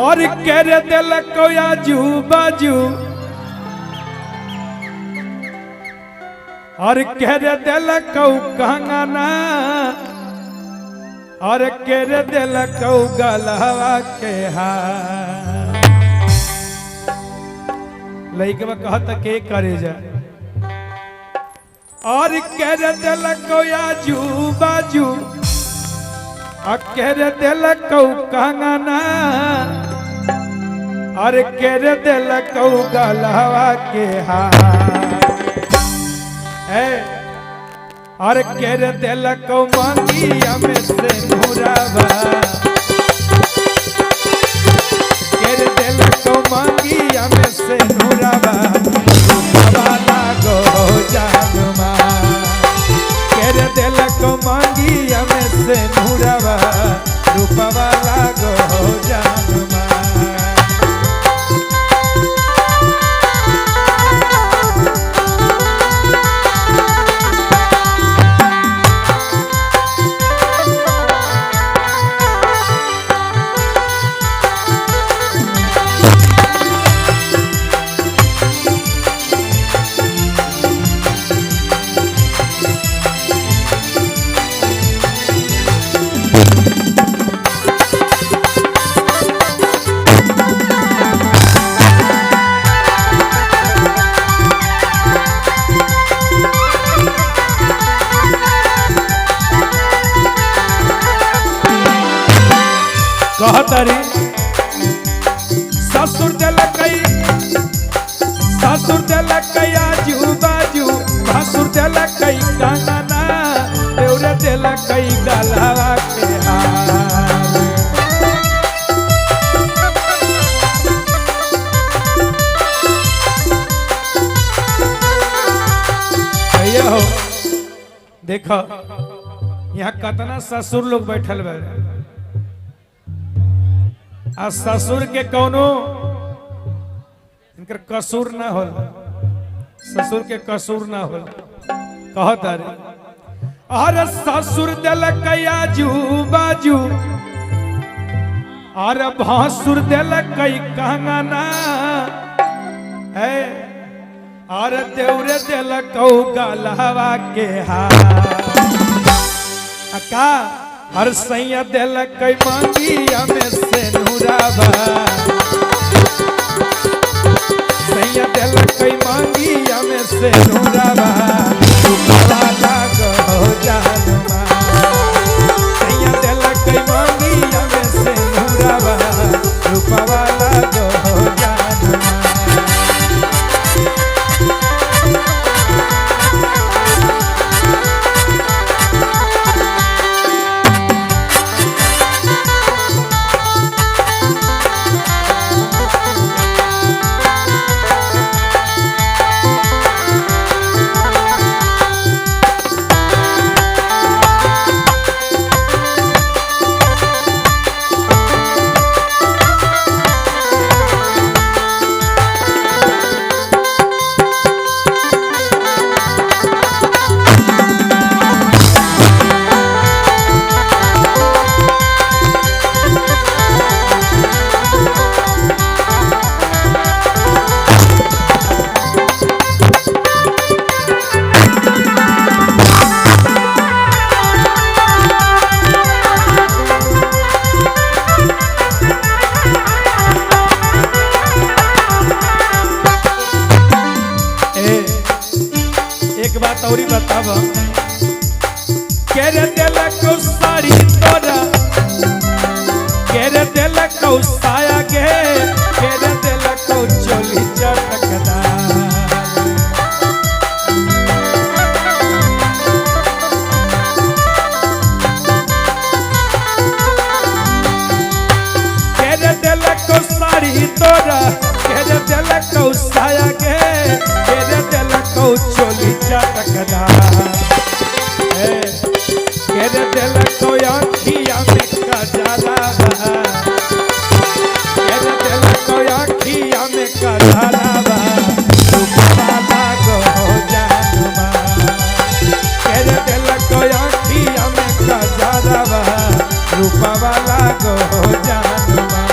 और कर दिल को आजू बाजू और कर दिल को कंगना और कर दिल को गलवा के हार लइकवा कहत के करे जा और कर दिल को आजू बाजू अकेर दिल को कंगना और केर दिल को गलवा के हार और केर दिल को मांगी हमें से नूराबा केर दिल को मांगी हमें से नूराबा वाला गो जानुमा केर दिल को मांगी हमें से नूराबा रूपा वाला गो जानुमा कहतरी ससुर दिल कई आजू बाजू भसुर दिल कई कंगना देवर दिल कई गलवा के हार हो देखो यहाँ कतना ससुर लोग बैठल बा आ ससुर के कौनो इनकर कसूर ना हो ससुर के कसूर ना हो कहत अरे ससुर दिल कई आजू बाजू और भासुर दिल कई कंगना है और देवर दिल कौ गलवा के हार का हर सैया दिल कई मांगी हमें से नूराबा सैया दिल कई मांगी हमें से नूराबा वाला गो जानुमा सैया दिल कई मांगी हमें से नूराबा रूपा वाला गो जानुमा और बताब केरे दिल को साड़ी तोरा केरे दिल को साया गे केरे दिल को चोली चटकदार केरे दिल को साड़ी तोरा केरे दिल को साया गे केरे दिल को चोली चटकदार केरे दिल को आँखिया में कजला केरे दिल को आँखिया में कजला वाला गो जानुमा केरे दिल को आँखिया में कजला रूपा वाला गो जानुमा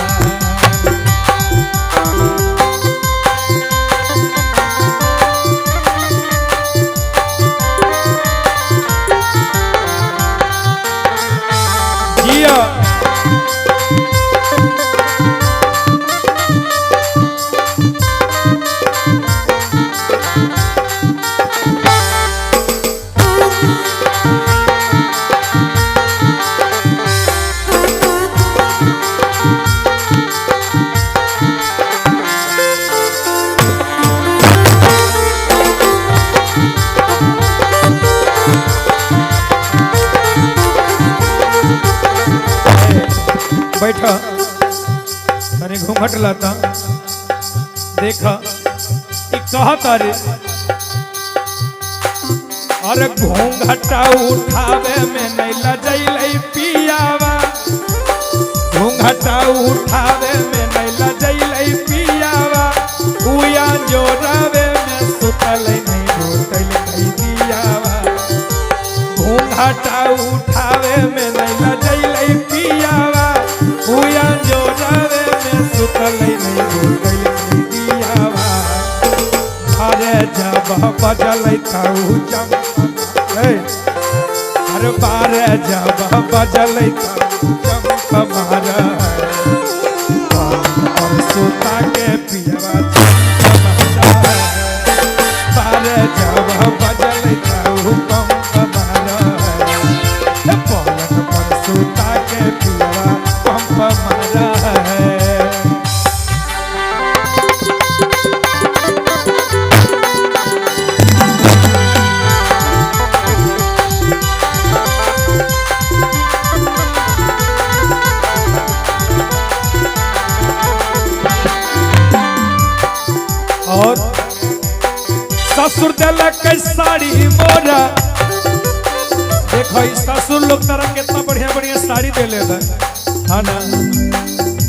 तने घूंघट लाता देखा कहता रे अरे घूंघटा उठावे में नहीं लजैले पियावा घूंघटा उठावे में नहीं लजैले पियावा उया जोरावे में सुतल नहीं घोटल कई दियावा घूंघटा उठावे में नहीं लजैले पियावा उया जोरावे में सुतल नहीं घोटल कई दियावा अरे जब बजल ताऊ जब अरे बारे जब बजल ताऊ जब हमारा और सुता के पियवा बारे जब बजल ताऊ हमारा पलक पर सुता के पियवा पंप मारा है। और ससुर दिलक साड़ी मोरा देखो ससुर लोग तरह कितना बढ़िया बढ़िया साड़ी दे ले है ना।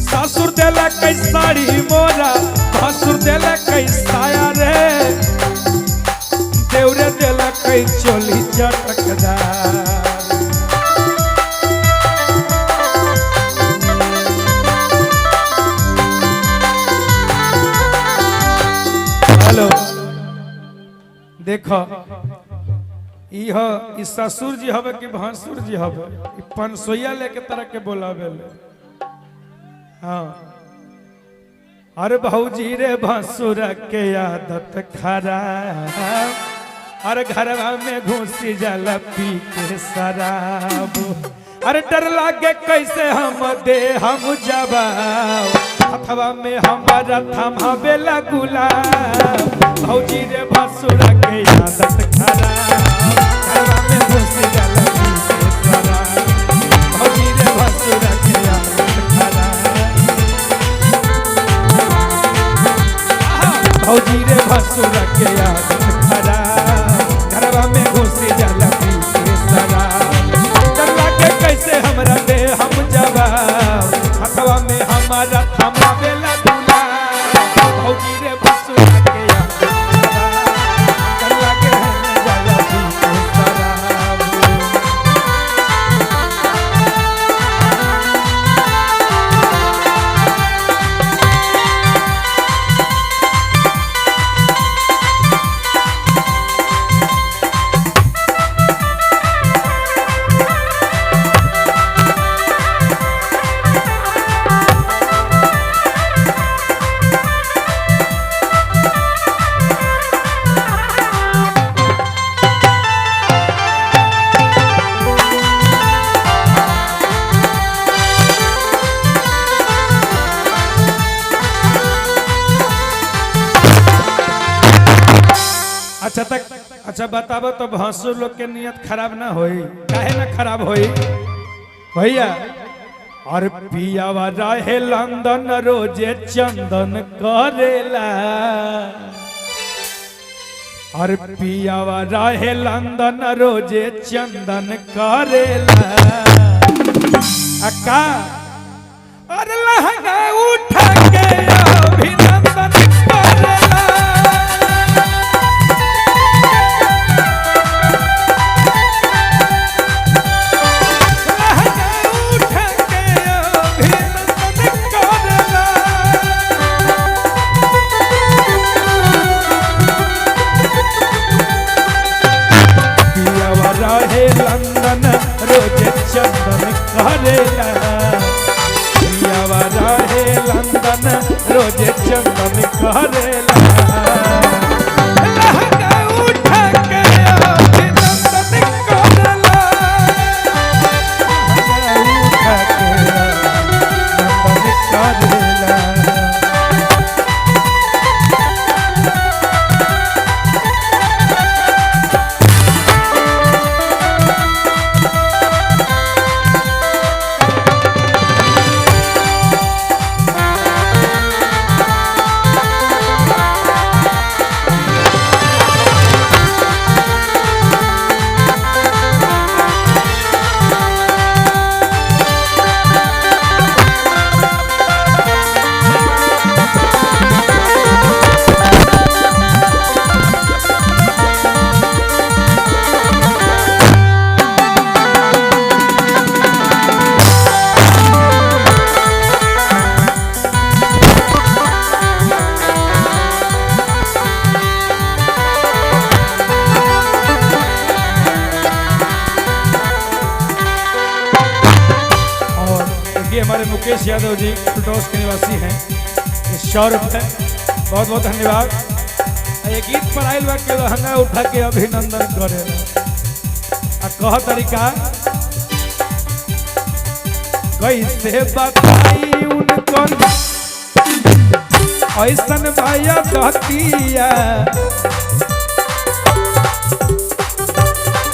ससुर दिलक साड़ी मोरा भसुर दिलक साया रे देवरे दिलक चोली चटकदार। हेलो देखो ई ससुर जी हवे कि भसुर जी हवे पनसोइया लेके तरह के बोलावे ले। हाँ अरे भौजी रे भसुर के आदत खराब अरे घरवा में घुसी जाला पी के शराब अरे डर लागे कैसे हम दे हम जवाब अथवा में हमारा थमावेला गुलाब भौजी रे भसुर के आदत खराब घरवा में घुसी जाला पी के शराब भौजी रे भसुर के आदत खराब भौजी रे भसुर के आदत खराब घरवा में घुसी जाला पी के शराब डर लागे कैसे हमरा दे हम जवाब अथवा में हमारा थमावेला गुलाब भौजी रे भसुर के आदत खराब डर लागे हम जाला पी के शराब। अच्छा तक अच्छा बताबो तो भसुर लोग के नियत खराब ना होई काहे ना खराब होई भैया और पियावा रहे लंदन रोजे चंदन करेला और पियावा रहे लंदन रोजे चंदन करेला अक्का और लहंगा उठा के अभिनंदन करेला लंदन रोज चंदन करेला पियावा रहे लंदन रोज चंदन करेला लहंगा उठा के अभिनंदन करेला लहंगा उठा के अभिनंदन करेला। मुकेश यादव जी फुलटॉस के निवासी हैं, 100 रुपये बहुत बहुत धन्यवाद। ये गीत पर आयल बा के लहंगा उठा के अभिनंदन करे आ कह तरीका कैसे बताई उनको ऐसन भाया दतिया,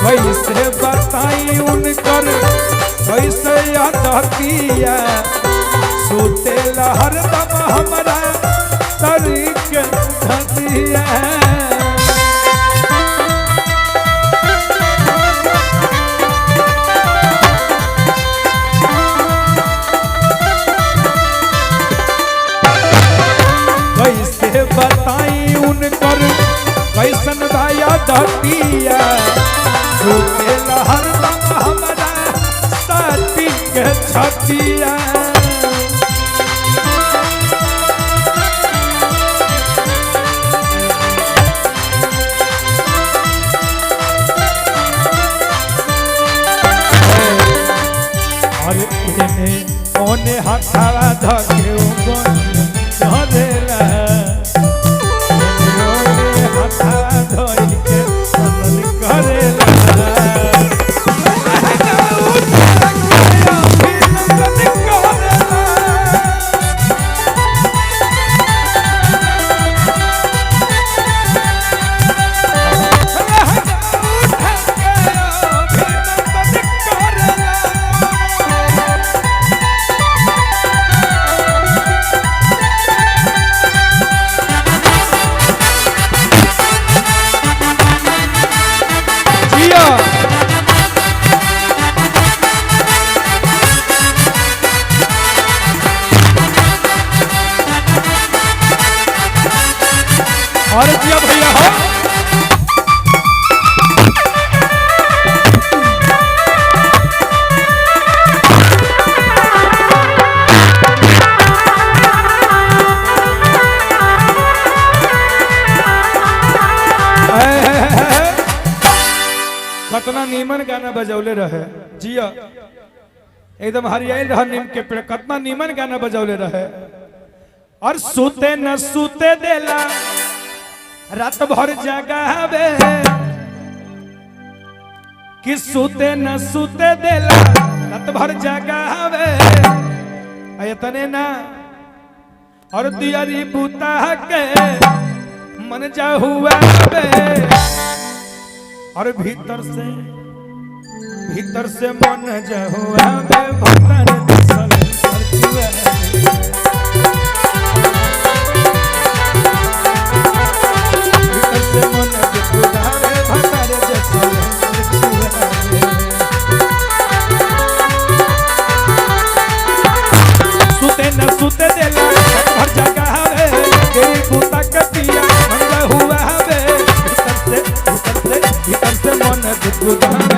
कैसे बताई उनकर कैसे दतिया, सुते हरदम हमारा तरीक धतिया। कैसे बताई उनकर कैसन भाया दतिया, सुते हरदम हमारा तरीक छतिया। ओने हाथावा धके धरेला, ओने हाथावा धोई के संदल करेला। और जिया भैया हो कतना नीमन गाना बजौले रहे जिया, एकदम हरियाईल रहा नीम के पेड़, कतना नीमन गाना बजौले रहे। और सूते न सूते देला रात भर जगावे, कि सूते न सूते देला रात भर जगावे। तने ना और दियारी बूता के मन जा हुआ और भीतर से मन जा हुआ सुते देला हर जगह है तेरी बूता कतिया मन हुआ है भीतर से मन गुदा